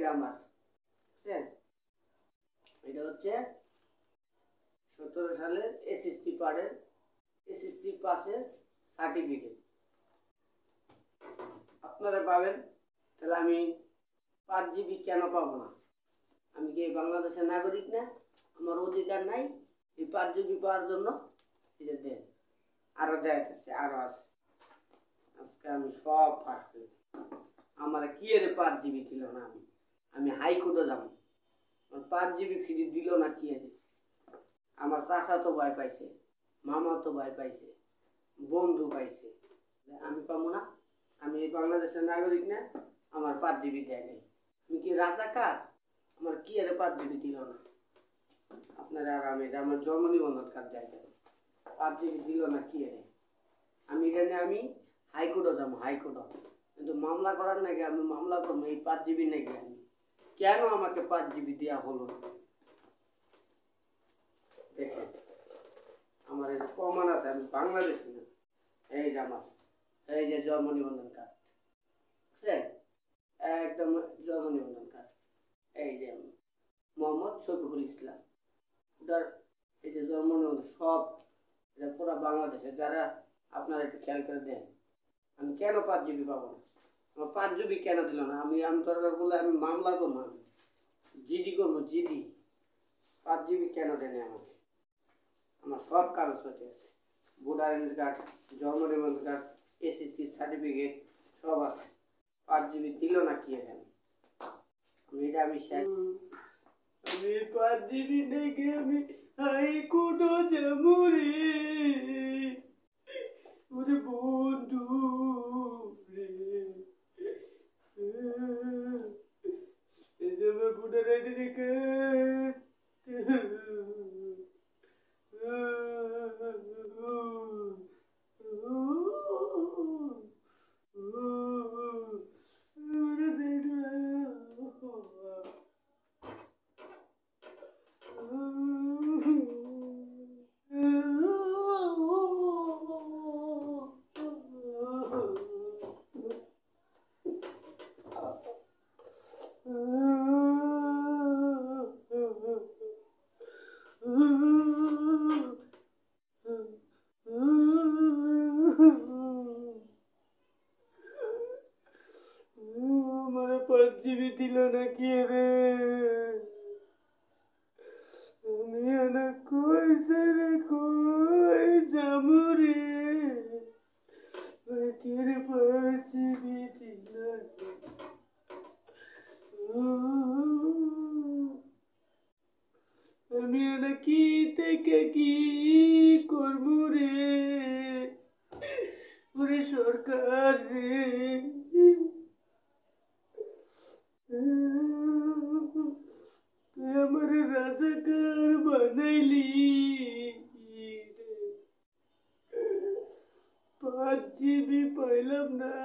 যে আমার বুঝছেন, এটা হচ্ছে 17 সালের এসএসসি পারের এসএসসি পাসের সার্টিফিকেট। আপনারা পাবেন, তাহলে আমি 5 জিবি কেন পাবো না? আমি কি বাংলাদেশের নাগরিক না? আমার অধিকার নাই এই 5 জিবি পাওয়ার জন্য? এটা দেন, আরো দেখাইতেছে, আরো আছে। আজকে আমি সব ফাঁস করি। আমার কি এর 5 জিবি দিল না? আমি হাইকোর্টে যাবো। 5 জিবি ফ্রি দিল না কি এর? আমার চাচা তো ভয় পাইছে, মামা তো ভয় পাইছে, বন্ধু পাইছে, আমি পাবো না? আমি এই বাংলাদেশের নাগরিক না? আমার 5 জিবি দেয় নাই। আমি কি রাজাকার? আমার কি এর 5 জিবি দিল না? আপনারা আর আমি আমার জন্ম নিবন্ধন কার্ড দেখাইতেছে, 5 জিবি দিল না কি এর? আমি এখানে আমি হাইকোর্টে যাবো, হাইকোর্টে কিন্তু মামলা করার নাকি আমি মামলা করবো এই 5 জিবি নাকি আমি কেন আমাকে 5 জিবি দেওয়া হলো? দেখেন আমার এই প্রমাণ আছে, আমি বাংলাদেশি না। এই যে আমার এই যে জন্ম নিবন্ধন কার্ড, বুঝছেন? একদম জন্ম নিবন্ধন কার্ড। এই যে মোহাম্মদ শফিকুল ইসলাম, ওটার এই যে জন্ম নিবন্ধন সব, এটা পুরো বাংলাদেশে। যারা আপনারা একটু খেয়াল করে দেন, আমি কেন 5 জিবি পাবো না? আমার 5 জিবি কেন দিল না? আমি দরকার বলে আমি মামলা করবো, আমি জিডি করবো, জিডি। 5 জিবি কেন দেয়নি আমাকে? আমার সব কাগজপত্র আছে, ভোটার আইডি কার্ড, জন্ম নিবন্ধন কার্ড, এসএসসি সার্টিফিকেট সব আছে। 5 জিবি দিল না কি এখানে? এটা আমি 5 জিবি দেখে আমি হাইকোর্টে যাবো রে, ওরে বন্ধু রে। এই যে আমার ভোটার আইডি কার্ড, মানে 5 জিবি দিল না কি রে? আমি না কইছে রে, কই যাবো রে? কি রে 5 জিবি দিল না? আমি না কি থেকে কি করবো রে? ওরে সরকার রে, আমার রাজাকার বানাইলি, 5 জিবি পাইলাম না।